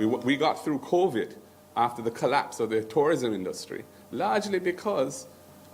We got through COVID after the collapse of the tourism industry, largely because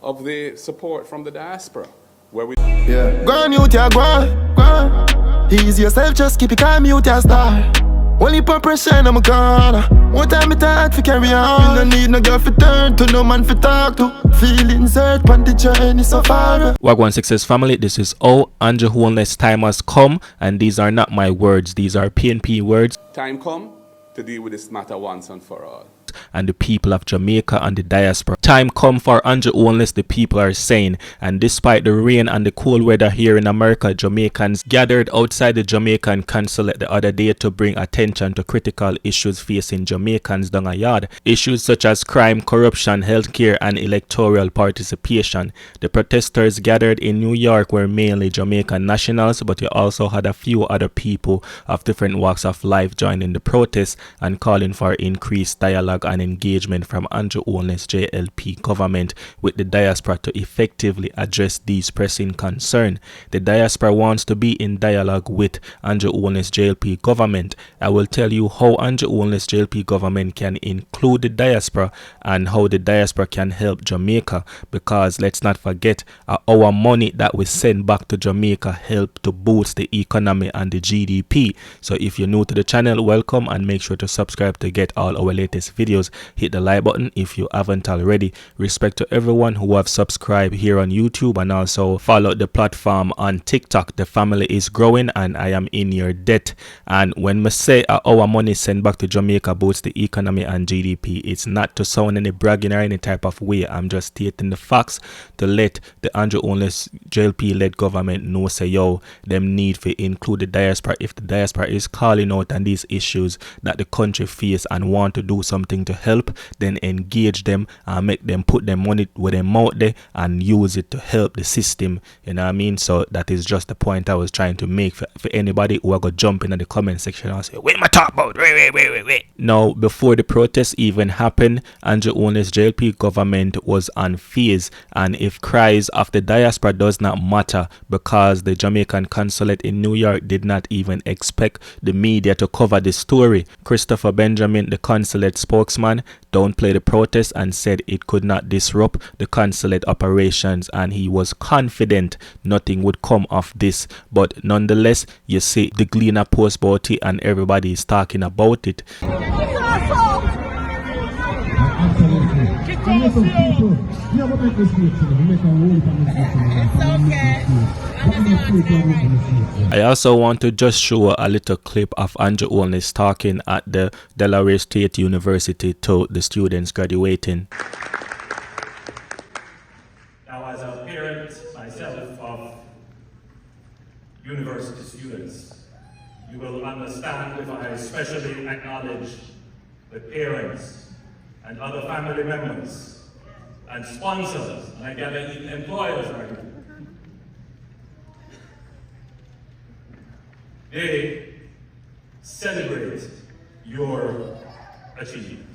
of the support from the diaspora, where we... Yeah. Go on, mute ya, go on. Ease yourself, just keep it calm, mute ya, star. Only put pressure and I'm gone. One time it hard to carry on. You no need no girl for turn to, no man for talk to. Feelings hurt, but the journey so far. Wagwan Success family, this is Andrew Holness. Time has come, and these are not my words, these are PNP words. Time come to deal with this matter once and for all. And the people of Jamaica and the diaspora. Time come for Andrew Holness, the people are saying. And despite the rain and the cold weather here in America, Jamaicans gathered outside the Jamaican consulate the other day to bring attention to critical issues facing Jamaicans down a yard. Issues such as crime, corruption, healthcare, and electoral participation. The protesters gathered in New York were mainly Jamaican nationals, but you also had a few other people of different walks of life joining the protests and calling for increased dialogue and engagement from Andrew Holness JLP government with the diaspora to effectively address these pressing concerns. The diaspora wants to be in dialogue with Andrew Holness JLP government. I will tell you how Andrew Holness JLP government can include the diaspora and how the diaspora can help Jamaica, because let's not forget our money that we send back to Jamaica help to boost the economy and the GDP. So if you're new to the channel, welcome, and make sure to subscribe to get all our latest videos. Hit the like button if you haven't already. Respect to everyone who have subscribed here on YouTube and also follow the platform on TikTok. The family is growing and I am in your debt. And when we say our money sent back to Jamaica boosts the economy and GDP, it's not to sound any bragging or any type of way. I'm just stating the facts to let the Andrew Holness JLP led government know, say yo, them need to include the diaspora. If the diaspora is calling out on these issues that the country face and want to do something to help, then engage them and make them put their money where their mouth there and use it to help the system. You know what I mean? So that is just the point I was trying to make for anybody who are going to jump in the comment section and say, what am I talking about? Wait. Now, before the protest even happened, Andrew Holness JLP government was on phase, and if cries of the diaspora does not matter because the Jamaican consulate in New York did not even expect the media to cover the story. Christopher Benjamin, the consulate spokesman, downplayed the protest and said it could not disrupt the consulate operations, and he was confident nothing would come of this. But nonetheless, you see the Gleaner post about it and everybody is talking about it. I also want to just show a little clip of Andrew Holness talking at the Delaware State University to the students graduating. Now, as a parent myself of university students, you will understand if I especially acknowledge the parents and other family members and sponsors, and I gather even employers are here. They celebrate your achievement.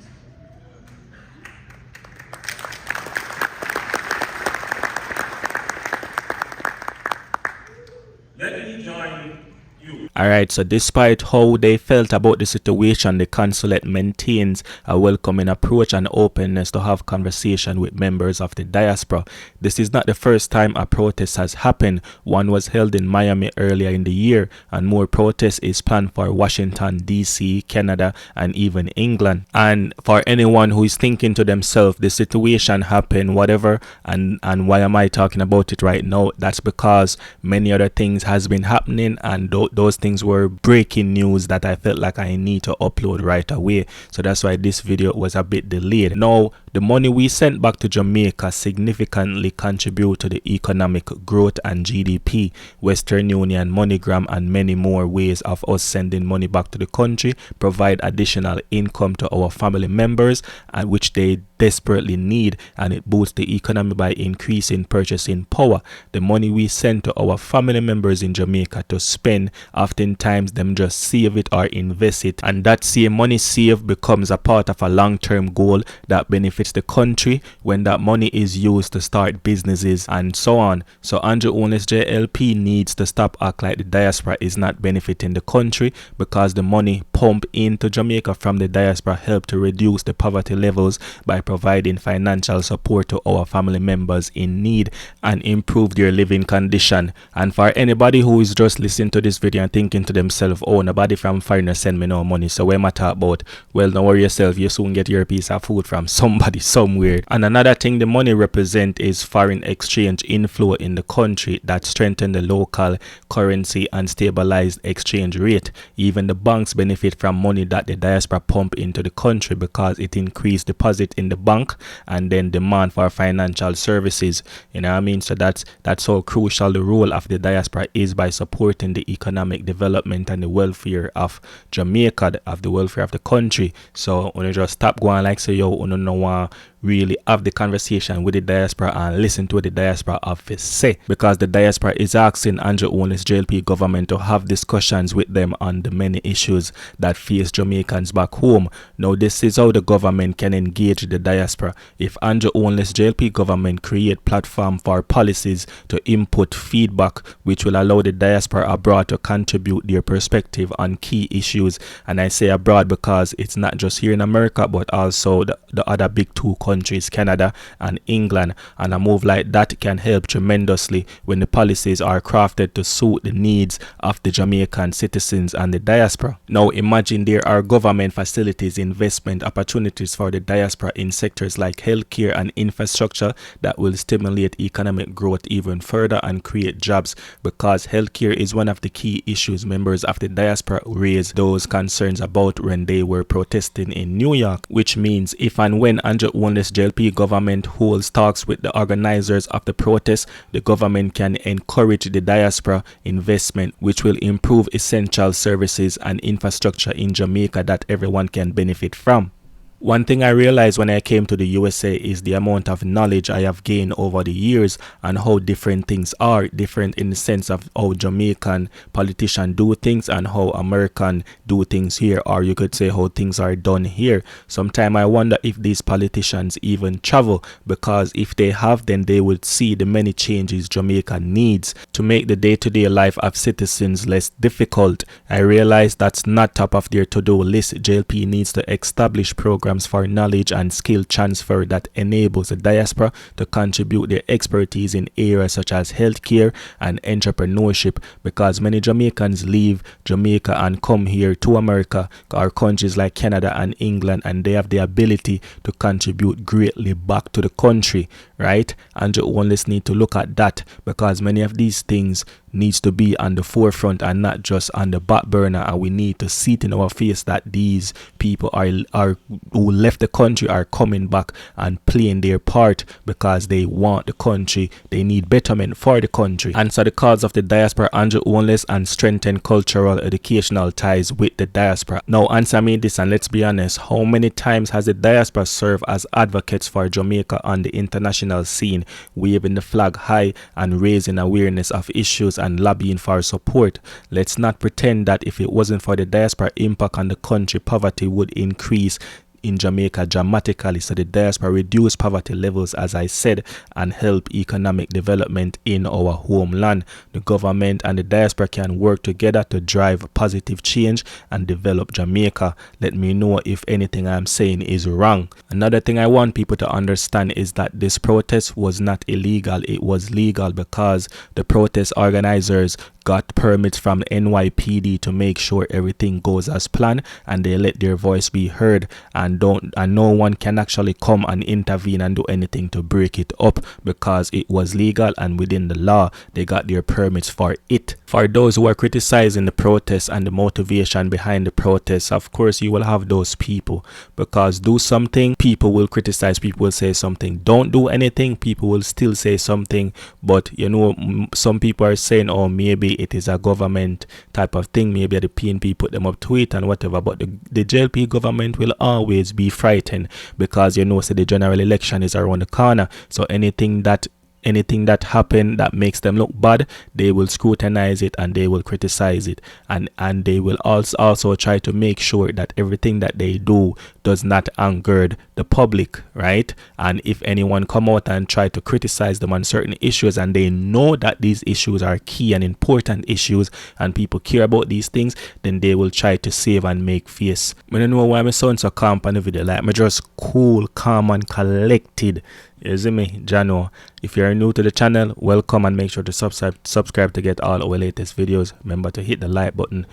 Let me join you. Alright, so despite how they felt about the situation, the consulate maintains a welcoming approach and openness to have conversation with members of the diaspora. This is not the first time a protest has happened. One was held in Miami earlier in the year, and more protests is planned for Washington, D.C., Canada, and even England. And for anyone who is thinking to themselves, the situation happened, whatever, and why am I talking about it right now? That's because many other things has been happening, and those things were breaking news that I felt like I need to upload right away. So that's why this video was a bit delayed. Now, the money we sent back to Jamaica significantly contribute to the economic growth and GDP. Western Union, MoneyGram, and many more ways of us sending money back to the country provide additional income to our family members, and which they desperately need, and it boosts the economy by increasing purchasing power. The money we send to our family members in Jamaica to spend, oftentimes them just save it or invest it, and that same money saved becomes a part of a long-term goal that benefits benefits the country when that money is used to start businesses and so on. So Andrew Holness JLP needs to stop act like the diaspora is not benefiting the country, because the money pumped into Jamaica from the diaspora help to reduce the poverty levels by providing financial support to our family members in need and improve their living condition. And for anybody who is just listening to this video and thinking to themselves, oh, nobody from foreigner send me no money, so what am I talking about? Well, don't worry yourself, you soon get your piece of food from somebody somewhere. And another thing the money represent is foreign exchange inflow in the country that strengthen the local currency and stabilize exchange rate. Even the banks benefit from money that the diaspora pump into the country, because it increase deposit in the bank and then demand for financial services. You know what I mean? So that's how crucial the role of the diaspora is by supporting the economic development and the welfare of Jamaica, of the welfare of the country. So when you just stop going like say, yo, you know, really have the conversation with the diaspora and listen to what the diaspora have to say, because the diaspora is asking Andrew Holness JLP government to have discussions with them on the many issues that face Jamaicans back home. Now this is how the government can engage the diaspora. If Andrew Holness JLP government create platform for policies to input feedback which will allow the diaspora abroad to contribute their perspective on key issues, and I say abroad because it's not just here in America but also the other big two countries, Canada and England, and a move like that can help tremendously when the policies are crafted to suit the needs of the Jamaican citizens and the diaspora. Now imagine there are government facilities, investment opportunities for the diaspora in sectors like healthcare and infrastructure that will stimulate economic growth even further and create jobs, because healthcare is one of the key issues members of the diaspora raised those concerns about when they were protesting in New York, which means if and when Andrew Holness JLP government holds talks with the organizers of the protest, the government can encourage the diaspora investment, which will improve essential services and infrastructure in Jamaica that everyone can benefit from. One thing I realized when I came to the USA is the amount of knowledge I have gained over the years and how different things are, different in the sense of how Jamaican politicians do things and how American do things here, or you could say how things are done here. Sometimes I wonder if these politicians even travel, because if they have, then they would see the many changes Jamaica needs to make the day-to-day life of citizens less difficult. I realize that's not top of their to-do list. JLP needs to establish programs for knowledge and skill transfer that enables the diaspora to contribute their expertise in areas such as healthcare and entrepreneurship, because many Jamaicans leave Jamaica and come here to America or countries like Canada and England, and they have the ability to contribute greatly back to the country, right? And you always need to look at that, because many of these things needs to be on the forefront and not just on the back burner, and we need to see it in our face that these people are who left the country are coming back and playing their part because they want the country, they need betterment for the country. And so the cause of the diaspora, Andrew Holness, and strengthen cultural educational ties with the diaspora. Now answer me this, and let's be honest, how many times has the diaspora served as advocates for Jamaica on the international scene, waving the flag high and raising awareness of issues and lobbying for support? Let's not pretend that if it wasn't for the diaspora impact on the country, poverty would increase in Jamaica dramatically. So the diaspora reduce poverty levels, as I said, and help economic development in our homeland. The government and the diaspora can work together to drive positive change and develop Jamaica. Let me know if anything I'm saying is wrong. Another thing I want people to understand is that this protest was not illegal. It was legal because the protest organizers got permits from NYPD to make sure everything goes as planned, and they let their voice be heard, and no one can actually come and intervene and do anything to break it up, because it was legal and within the law. They got their permits for it. For those who are criticizing the protests and the motivation behind the protests, of course you will have those people, because do something, people will criticize, people will say something. Don't do anything, people will still say something. But you know, some people are saying, oh, maybe it is a government type of thing, maybe the PNP put them up to it and whatever, but the JLP government will always be frightened, because you know, say the general election is around the corner. So anything that anything that happen that makes them look bad, they will scrutinize it and they will criticize it, and they will also try to make sure that everything that they do does not anger the public, right? And if anyone come out and try to criticize them on certain issues, and they know that these issues are key and important issues and people care about these things, then they will try to save and make face. I don't know why my son so calm on the video, like me just cool, calm and collected. You see me, Jano. If you're new to the channel, welcome, and make sure to subscribe to get all our latest videos. Remember to hit the like button.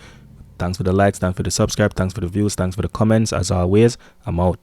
Thanks for the likes, thanks for the subscribe, thanks for the views, thanks for the comments. As always, I'm out.